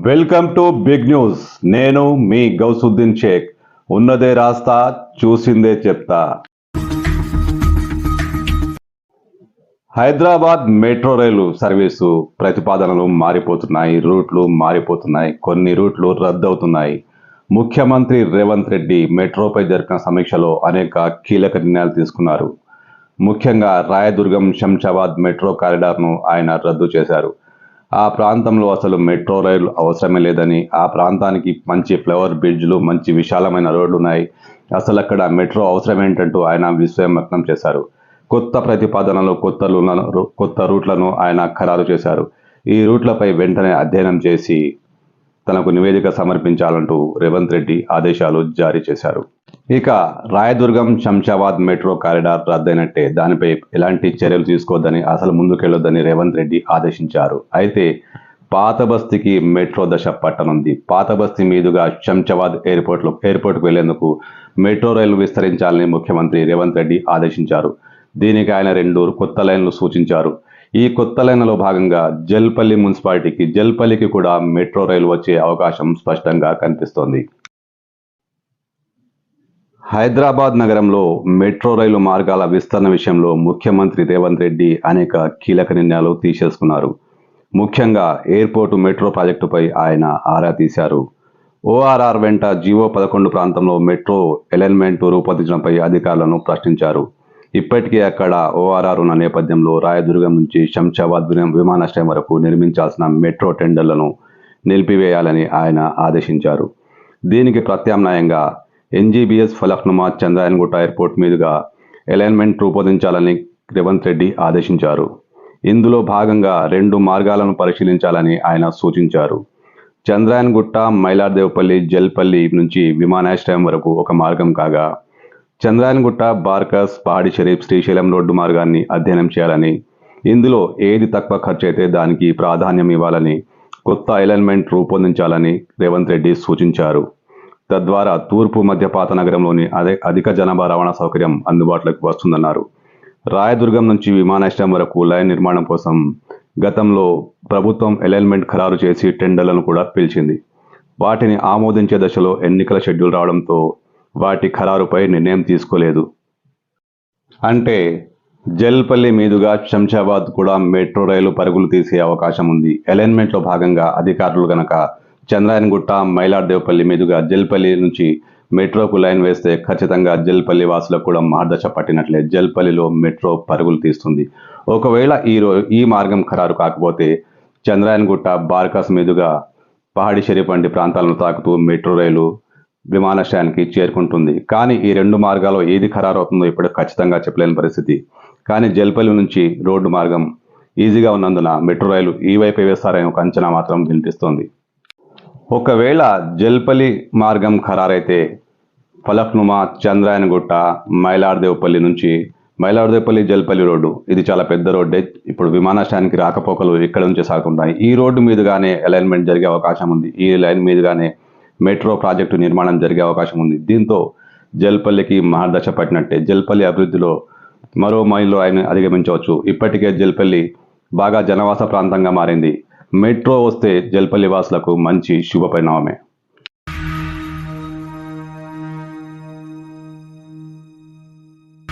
Welcome to big news. నేను మీ గౌసుద్దీన్ షేక్. ఉన్నదే రాస్తా, చూసిందే చెప్తా. హైదరాబాద్ మెట్రో రైలు సర్వీసు ప్రతిపాదనలు మారిపోతున్నాయి, రూట్లు మారిపోతున్నాయి, కొన్ని రూట్లు రద్దవుతున్నాయి. ముఖ్యమంత్రి రేవంత్ రెడ్డి మెట్రోపై జరిపిన సమీక్షలో అనేక కీలక నిర్ణయాలు తీసుకున్నారు. ముఖ్యంగా రాయదుర్గం శంషాబాద్ మెట్రో కారిడార్ను ఆయన రద్దు చేశారు. ఆ ప్రాంతంలో అసలు మెట్రో రైలు అవసరమే లేదని, ఆ ప్రాంతానికి మంచి ఫ్లవర్ బ్రిడ్జ్లు, మంచి విశాలమైన రోడ్లు ఉన్నాయి, అసలు అక్కడ మెట్రో అవసరం ఏంటంటూ ఆయన విస్మయం వ్యక్తం చేశారు. కొత్త ప్రతిపాదనలు, కొత్త రూట్లను ఆయన ఖరారు చేశారు. ఈ రూట్లపై వెంటనే అధ్యయనం చేసి తనకు నివేదిక సమర్పించాలంటూ రేవంత్ రెడ్డి ఆదేశాలు జారీ చేశారు. ఇక రాయదుర్గం శంషాబాద్ మెట్రో కారిడార్ రద్దయినట్టే, దానిపై ఎలాంటి చర్యలు తీసుకోవద్దని, అసలు ముందుకెళ్లొద్దని రేవంత్ రెడ్డి ఆదేశించారు. అయితే పాత బస్తీకి మెట్రో దశ పట్టనుంది. పాత బస్తీ మీదుగా శంషాబాద్ ఎయిర్పోర్ట్కు వెళ్లేందుకు మెట్రో రైలు విస్తరించాలని ముఖ్యమంత్రి రేవంత్ రెడ్డి ఆదేశించారు. దీనికి ఆయన 2 కొత్త లైన్లు సూచించారు. ఈ కొత్త లైన్లలో భాగంగా జల్పల్లి మున్సిపాలిటీకి, జల్పల్లికి కూడా మెట్రో రైలు వచ్చే అవకాశం స్పష్టంగా కనిపిస్తోంది. హైదరాబాద్ నగరంలో మెట్రో రైలు మార్గాల విస్తరణ విషయంలో ముఖ్యమంత్రి రేవంత్ రెడ్డి అనేక కీలక నిర్ణయాలు తీసేసుకున్నారు. ముఖ్యంగా ఎయిర్పోర్టు మెట్రో ప్రాజెక్టుపై ఆయన ఆరా తీశారు. ORR వెంట జీవో 11 ప్రాంతంలో మెట్రో అలైన్మెంట్ రూపొందించడంపై అధికారులను ప్రశ్నించారు. ఇప్పటికే అక్కడ ORR ఉన్న నేపథ్యంలో రాయదుర్గం నుంచి శంషాబాద్ విమానాశ్రయం వరకు నిర్మించాల్సిన మెట్రో టెండర్లను నిలిపివేయాలని ఆయన ఆదేశించారు. దీనికి ప్రత్యామ్నాయంగా NGBS ఫలక్నుమా చంద్రాయన్గుట్ట ఎయిర్పోర్ట్ మీదుగా అలైన్మెంట్ రూపొందించాలని రేవంత్ రెడ్డి ఆదేశించారు. ఇందులో భాగంగా 2 మార్గాలను పరిశీలించాలని ఆయన సూచించారు. చంద్రాయన్గుట్ట, మైలార్దేవపల్లి, జల్పల్లి నుంచి విమానాశ్రయం వరకు ఒక మార్గం కాగా, చంద్రాయన్గుట్ట, బార్కస్, పహాడి షరీఫ్, శ్రీశైలం రోడ్డు మార్గాన్ని అధ్యయనం చేయాలని, ఇందులో ఏది తక్కువ ఖర్చు అయితే దానికి ప్రాధాన్యం ఇవ్వాలని, కొత్త అలైన్మెంట్ రూపొందించాలని రేవంత్ రెడ్డి సూచించారు. తద్వారా తూర్పు మధ్య పాత నగరంలోని అధిక జనాభా రవాణా సౌకర్యం అందుబాటులోకి వస్తుందన్నారు. రాయదుర్గం నుంచి విమానాశ్రయం వరకు లైన్ నిర్మాణం కోసం గతంలో ప్రభుత్వం అలైన్మెంట్ ఖరారు చేసి టెండర్లను కూడా పిలిచింది. వాటిని ఆమోదించే దశలో ఎన్నికల షెడ్యూల్ రావడంతో వాటి ఖరారుపై నిర్ణయం తీసుకోలేదు. అంటే జల్పల్లి మీదుగా శంషాబాద్ కూడా మెట్రో రైలు పరుగులు తీసే అవకాశం ఉంది. అలైన్మెంట్లో భాగంగా అధికారులు గనక చంద్రాయన్గుట్ట, మైలార్దేవపల్లి మీదుగా జల్పల్లి నుంచి మెట్రోకు లైన్ వేస్తే ఖచ్చితంగా జల్పల్లి వాసులకు కూడా మహర్దశ పట్టినట్లే. జల్పల్లిలో మెట్రో పరుగులు తీస్తుంది. ఒకవేళ ఈ మార్గం ఖరారు కాకపోతే చంద్రాయన్గుట్ట, బార్కస్ మీదుగా పహాడి షరీఫ్ వంటి ప్రాంతాలను తాకుతూ మెట్రో రైలు విమానాశ్రయానికి చేరుకుంటుంది. కానీ ఈ 2 మార్గాల్లో ఏది ఖరారు అవుతుందో ఇప్పుడు ఖచ్చితంగా చెప్పలేని పరిస్థితి. కానీ జల్పల్లి నుంచి రోడ్డు మార్గం ఈజీగా ఉన్నందున మెట్రో రైలు ఈ వైపే వేస్తారనే ఒక అంచనా మాత్రం వినిపిస్తోంది. ఒకవేళ జల్పల్లి మార్గం ఖరారైతే ఫలక్నుమా, చంద్రాయన్గుట్ట, మైలార్దేవపల్లి నుంచి మైలార్దేవపల్లి జల్పల్లి రోడ్డు, ఇది చాలా పెద్ద రోడ్డే. ఇప్పుడు విమానాశ్రయానికి రాకపోకలు ఇక్కడ నుంచి సాగుతున్నాయి. ఈ రోడ్డు మీదుగానే అలైన్మెంట్ జరిగే అవకాశం ఉంది. ఈ లైన్ మీదుగానే మెట్రో ప్రాజెక్టు నిర్మాణం జరిగే అవకాశం ఉంది. దీంతో జల్పల్లికి మహర్దశ పట్టినట్టే. జల్పల్లి అభివృద్ధిలో మరో మైలు ఆయన అధిగమించవచ్చు. ఇప్పటికే జల్పల్లి బాగా జనవాస ప్రాంతంగా మారింది. మెట్రో వస్తే జల్పల్లి వాసులకు మంచి శుభ పరిణామమే.